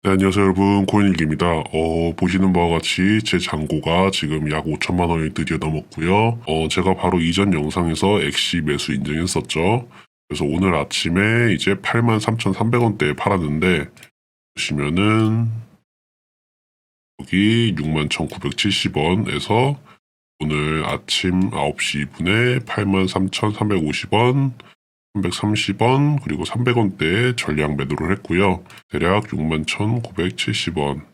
네, 안녕하세요 여러분, 코인일기입니다. 보시는 바와 같이 제 잔고가 지금 약 5천만 원이 드디어 넘었고요. 제가 바로 이전 영상에서 엑시 매수 인증했었죠. 그래서 오늘 아침에 이제 83,300원대에 팔았는데, 보시면은 여기 61,970원에서 오늘 아침 9시 2분에 83,350원, 330원, 그리고 300원대에 전량 매도를 했고요. 대략 61,970원,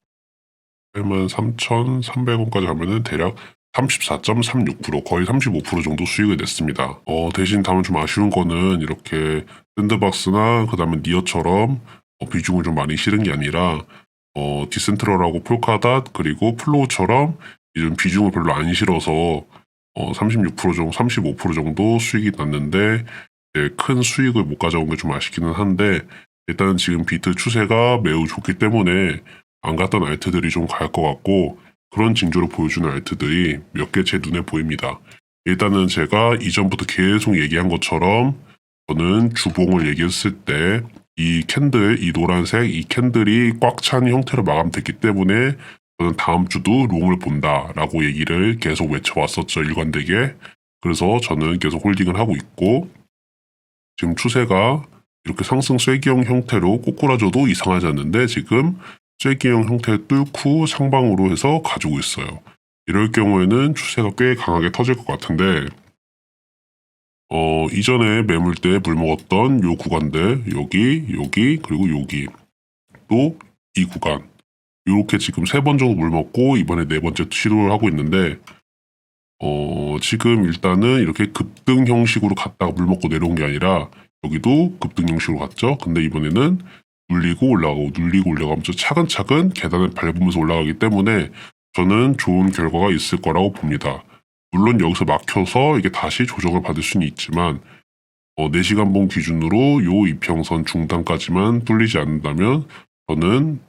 83,300원까지 하면은 대략 34.36%, 거의 35% 정도 수익을 냈습니다. 대신 다만 좀 아쉬운 거는 이렇게 샌드박스나 그 다음에 니어처럼 비중을 좀 많이 실은 게 아니라 디센트럴하고 폴카닷 그리고 플로우처럼 이런 비중을 별로 안 실어서 36% 정도, 35% 정도 수익이 났는데 큰 수익을 못 가져온 게 좀 아쉽기는 한데, 일단은 지금 비트 추세가 매우 좋기 때문에 안 갔던 알트들이 좀 갈 것 같고, 그런 징조를 보여주는 알트들이 몇 개 제 눈에 보입니다. 일단은 제가 이전부터 계속 얘기한 것처럼 저는 주봉을 얘기했을 때 이 캔들, 이 노란색 이 캔들이 꽉 찬 형태로 마감됐기 때문에 저는 다음 주도 롱을 본다라고 얘기를 계속 외쳐왔었죠, 일관되게. 그래서 저는 계속 홀딩을 하고 있고, 지금 추세가 이렇게 상승 쐐기형 형태로 꼬꾸라져도 이상하지 않는데 지금 쐐기형 형태 뚫고 상방으로 해서 가지고 있어요. 이럴 경우에는 추세가 꽤 강하게 터질 것 같은데, 이전에 매물대에 물먹었던 요 구간들, 여기, 그리고 여기, 또 이 구간, 이렇게 지금 3번 정도 물먹고 이번에 4번째 시도를 하고 있는데, 지금 일단은 이렇게 급등 형식으로 갔다가 물먹고 내려온 게 아니라 여기도 급등 형식으로 갔죠. 근데 이번에는 눌리고 올라가고 눌리고 올라가면서 차근차근 계단을 밟으면서 올라가기 때문에 저는 좋은 결과가 있을 거라고 봅니다. 물론 여기서 막혀서 이게 다시 조정을 받을 수는 있지만 4시간 봉 기준으로 요 이평선 중단까지만 뚫리지 않는다면 저는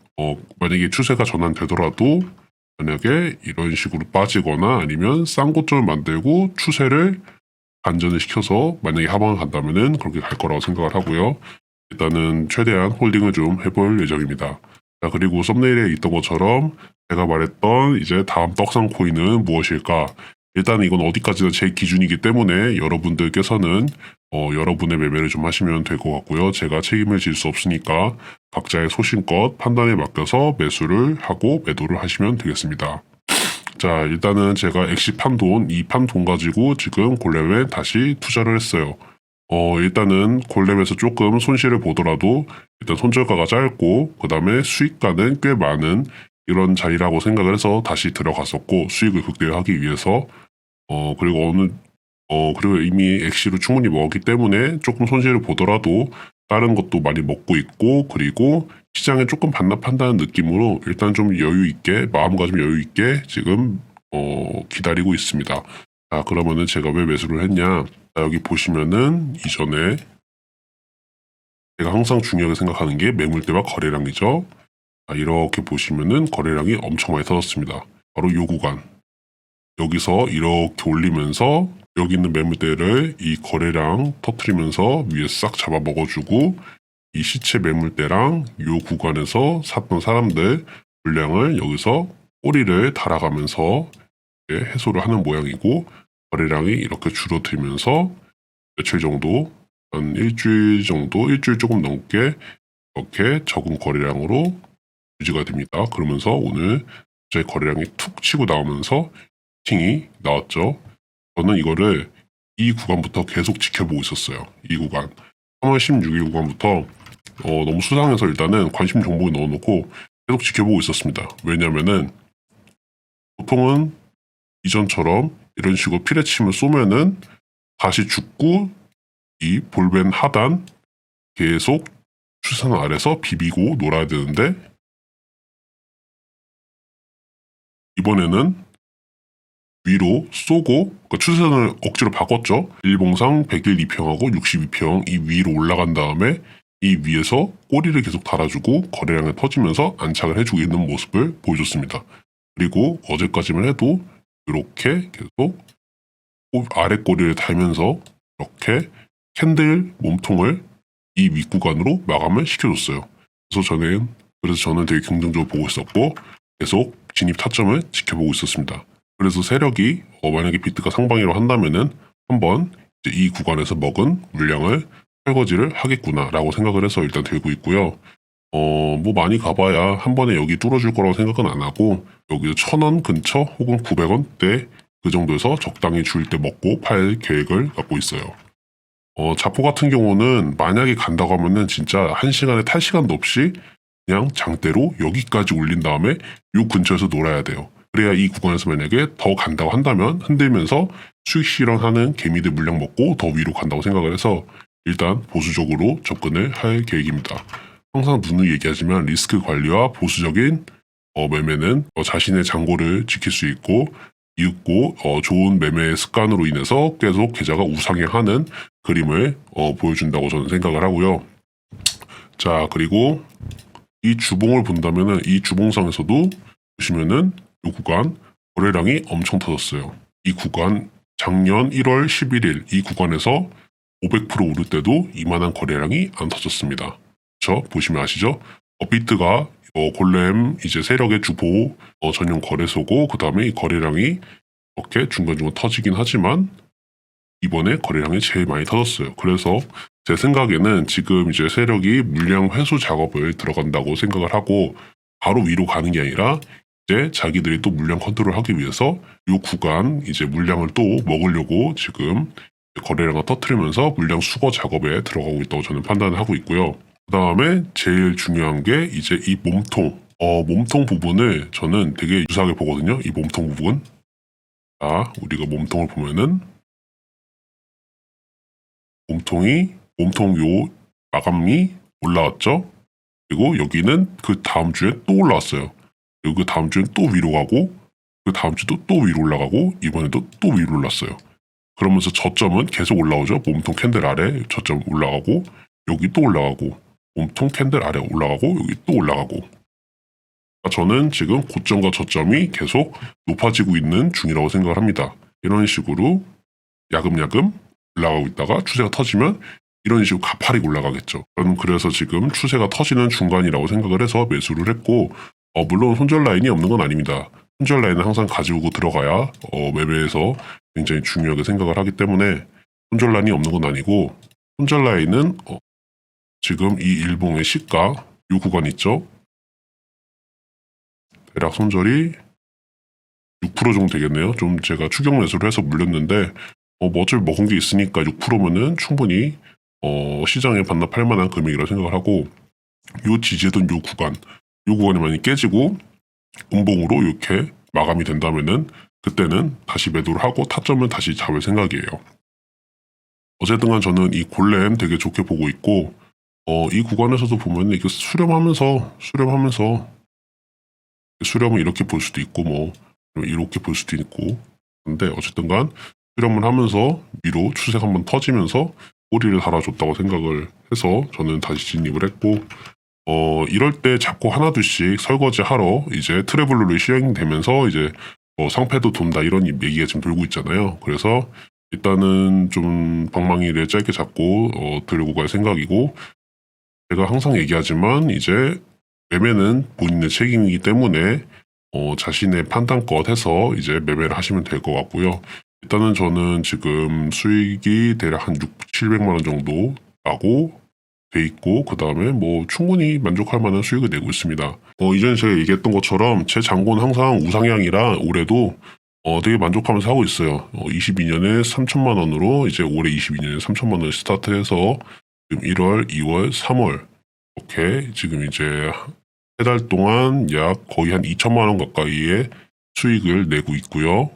만약에 추세가 전환되더라도 만약에 이런 식으로 빠지거나 아니면 싼 고점을 만들고 추세를 반전을 시켜서 만약에 하방을 간다면은 그렇게 갈 거라고 생각을 하고요. 일단은 최대한 홀딩을 좀 해볼 예정입니다. 자, 그리고 썸네일에 있던 것처럼 제가 말했던 이제 다음 떡상 코인은 무엇일까? 일단 이건 어디까지나 제 기준이기 때문에 여러분들께서는 여러분의 매매를 좀 하시면 될 것 같고요. 제가 책임을 질 수 없으니까 각자의 소신껏 판단에 맡겨서 매수를 하고 매도를 하시면 되겠습니다. 자, 일단은 제가 엑시 판돈, 이 판돈 가지고 지금 골렘에 다시 투자를 했어요. 일단은 골렘에서 조금 손실을 보더라도 일단 손절가가 짧고 그 다음에 수익가는 꽤 많은 이런 자리라고 생각을 해서 다시 들어갔었고, 수익을 극대화하기 위해서 그리고 이미 엑시로 충분히 먹었기 때문에 조금 손실을 보더라도 다른 것도 많이 먹고 있고, 그리고 시장에 조금 반납한다는 느낌으로 일단 좀 여유 있게, 마음가짐 여유 있게 지금 기다리고 있습니다. 자, 그러면은 제가 왜 매수를 했냐? 자, 여기 보시면은 이전에 제가 항상 중요하게 생각하는 게 매물대와 거래량이죠. 자, 이렇게 보시면은 거래량이 엄청 많이 터졌습니다. 바로 요 구간. 여기서 이렇게 올리면서 여기 있는 매물대를 이 거래량 터트리면서 위에 싹 잡아 먹어주고, 이 시체 매물대랑 요 구간에서 샀던 사람들 물량을 여기서 꼬리를 달아가면서 해소를 하는 모양이고, 거래량이 이렇게 줄어들면서 며칠 정도, 한 일주일 정도, 일주일 조금 넘게 이렇게 적은 거래량으로 유지가 됩니다. 그러면서 오늘 제 거래량이 툭 치고 나오면서 팅이 나왔죠. 저는 이거를 이 구간부터 계속 지켜보고 있었어요. 이 구간. 3월 16일 구간부터 너무 수상해서 일단은 관심 종목에 넣어놓고 계속 지켜보고 있었습니다. 왜냐면은 보통은 이전처럼 이런 식으로 피레침을 쏘면은 다시 죽고 이 볼벤 하단 계속 추산 아래서 비비고 놀아야 되는데, 이번에는 위로 쏘고, 그러니까 추세선을 억지로 바꿨죠. 일봉상 101 2평하고 62평 이 위로 올라간 다음에 이 위에서 꼬리를 계속 달아주고 거래량을 터지면서 안착을 해주고 있는 모습을 보여줬습니다. 그리고 어제까지만 해도 이렇게 계속 아래 꼬리를 달면서 이렇게 캔들 몸통을 이 윗구간으로 마감을 시켜줬어요. 그래서 저는 그래서 저는 되게 긍정적으로 보고 있었고 계속 진입 타점을 지켜보고 있었습니다. 그래서 세력이 만약에 비트가 상방이라고 한다면은 한번 이제 이 구간에서 먹은 물량을 설거지를 하겠구나라고 생각을 해서 일단 들고 있고요. 뭐 많이 가봐야 한 번에 여기 뚫어줄 거라고 생각은 안 하고 여기서 1,000원 근처 혹은 900원대 그 정도에서 적당히 줄 때 먹고 팔 계획을 갖고 있어요. 자포 같은 경우는 만약에 간다고 하면은 진짜 1시간에 탈 시간도 없이 그냥 장대로 여기까지 올린 다음에 요 근처에서 놀아야 돼요. 그래야 이 구간에서 만약에 더 간다고 한다면 흔들면서 수익 실현하는 개미들 물량 먹고 더 위로 간다고 생각을 해서 일단 보수적으로 접근을 할 계획입니다. 항상 누누이 얘기하지만 리스크 관리와 보수적인 매매는 자신의 잔고를 지킬 수 있고 좋은 매매 습관으로 인해서 계속 계좌가 우상향하는 그림을 보여준다고 저는 생각을 하고요. 자, 그리고 이 주봉을 본다면은 이 주봉상에서도 보시면은 이 구간 거래량이 엄청 터졌어요. 이 구간 작년 1월 11일 이 구간에서 500% 오를 때도 이만한 거래량이 안 터졌습니다. 그렇죠? 보시면 아시죠? 비트가 골렘 이제 세력의 주보 전용 거래소고 그 다음에 이 거래량이 이렇게 중간중간 터지긴 하지만 이번에 거래량이 제일 많이 터졌어요. 그래서 제 생각에는 지금 이제 세력이 물량 회수 작업을 들어간다고 생각을 하고 바로 위로 가는 게 아니라 이제 자기들이 또 물량 컨트롤하기 위해서 이 구간 이제 물량을 또 먹으려고 지금 거래량을 터트리면서 물량 수거 작업에 들어가고 있다고 저는 판단을 하고 있고요. 그 다음에 제일 중요한 게 이제 이 몸통. 몸통 부분을 저는 되게 유사하게 보거든요. 이 몸통 부분. 자, 우리가 몸통을 보면은 몸통 요 마감이 올라왔죠. 그리고 여기는 그 다음 주에 또 올라왔어요. 그리고 그 다음 주엔 또 위로 가고 그 다음 주도 또 위로 올라가고 이번에도 또 위로 올랐어요. 그러면서 저점은 계속 올라오죠. 몸통 캔들 아래 저점 올라가고 여기 또 올라가고 몸통 캔들 아래 올라가고 여기 또 올라가고 저는 지금 고점과 저점이 계속 높아지고 있는 중이라고 생각을 합니다. 이런 식으로 야금야금 올라가고 있다가 추세가 터지면 이런 식으로 가파르게 올라가겠죠. 저는 그래서 지금 추세가 터지는 중간이라고 생각을 해서 매수를 했고 물론 손절 라인이 없는 건 아닙니다. 손절 라인은 항상 가지고 들어가야 매매에서 굉장히 중요하게 생각을 하기 때문에 손절 라인이 없는 건 아니고 손절 라인은 지금 이 일봉의 시가 이 구간 있죠. 대략 손절이 6% 정도 되겠네요. 좀 제가 추격 매수를 해서 물렸는데 뭐 어차피 먹은 게 있으니까 6%면은 충분히 시장에 반납할 만한 금액이라고 생각을 하고 요 지지던 요 구간이 많이 깨지고 음봉으로 이렇게 마감이 된다면은 그때는 다시 매도를 하고 타점은 다시 잡을 생각이에요. 어쨌든 간 저는 이 골렘 되게 좋게 보고 있고 이 구간에서도 보면 이게 수렴하면서 수렴은 이렇게 볼 수도 있고 뭐 이렇게 볼 수도 있고 근데 어쨌든 간 수렴을 하면서 위로 추세가 한번 터지면서 꼬리를 달아줬다고 생각을 해서 저는 다시 진입을 했고 이럴 때 자꾸 하나둘씩 설거지 하러 이제 트래블러로 시행되면서 이제 상패도 돈다 이런 얘기가 지금 돌고 있잖아요. 그래서 일단은 좀 방망이를 짧게 잡고 들고 갈 생각이고 제가 항상 얘기하지만 이제 매매는 본인의 책임이기 때문에 자신의 판단껏 해서 이제 매매를 하시면 될 것 같고요. 일단은 저는 지금 수익이 대략 한 700만 원 정도 나고 돼 있고 그 다음에 뭐 충분히 만족할 만한 수익을 내고 있습니다. 이전에 제가 얘기했던 것처럼 제 잔고는 항상 우상향이라 올해도 되게 만족하면서 하고 있어요. 22년에 3천만 원으로 이제 올해 22년에 3천만 원 스타트해서 지금 1월, 2월, 3월 이렇게 지금 이제 3달 동안 약 거의 한 2천만 원 가까이의 수익을 내고 있고요.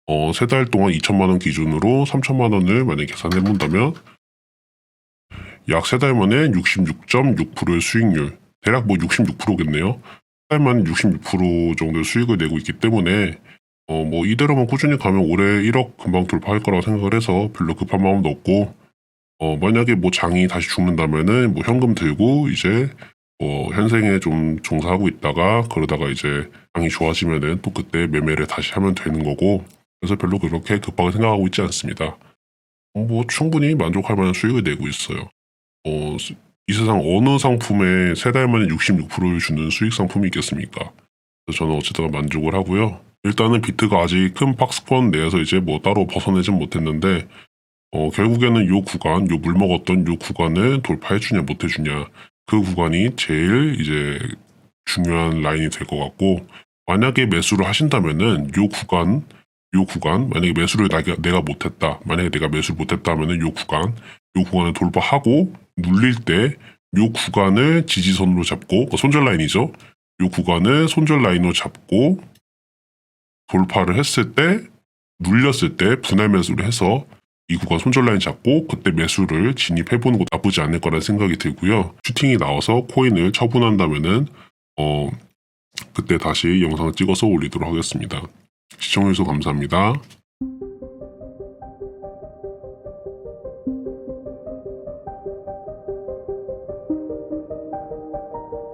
3달 동안 2천만 원 기준으로 3천만 원을 만약에 계산해 본다면 약 3달 만에 66.6%의 수익률, 대략 뭐 66%겠네요. 3달 만에 66% 정도의 수익을 내고 있기 때문에 뭐 이대로만 꾸준히 가면 올해 1억 금방 돌파할 거라고 생각을 해서 별로 급한 마음도 없고 만약에 뭐 장이 다시 죽는다면은 뭐 현금 들고 이제 현생에 좀 종사하고 있다가 그러다가 이제 장이 좋아지면은 또 그때 매매를 다시 하면 되는 거고 그래서 별로 그렇게 급하게 생각하고 있지 않습니다. 뭐 충분히 만족할 만한 수익을 내고 있어요. 이 세상 어느 상품에 3달 만에 66%를 주는 수익 상품이 있겠습니까? 그래서 저는 어쨌든 만족을 하고요. 일단은 비트가 아직 큰 박스권 내에서 이제 뭐 따로 벗어내진 못했는데 결국에는 요 구간, 요 물먹었던 요 구간을 돌파해주냐 못해주냐 그 구간이 제일 이제 중요한 라인이 될 것 같고, 만약에 매수를 하신다면은 요 구간 만약에 매수를 내가 못했다, 만약에 내가 매수를 못했다 하면은 요 구간을 돌파하고 눌릴 때 요 구간을 지지선으로 잡고 손절 라인이죠. 요 구간을 손절 라인으로 잡고 돌파를 했을 때, 눌렸을 때 분할 매수를 해서 이 구간 손절 라인 잡고 그때 매수를 진입해보는 것도 나쁘지 않을 거라는 생각이 들고요. 슈팅이 나와서 코인을 처분한다면은 그때 다시 영상을 찍어서 올리도록 하겠습니다. 시청해주셔서 감사합니다.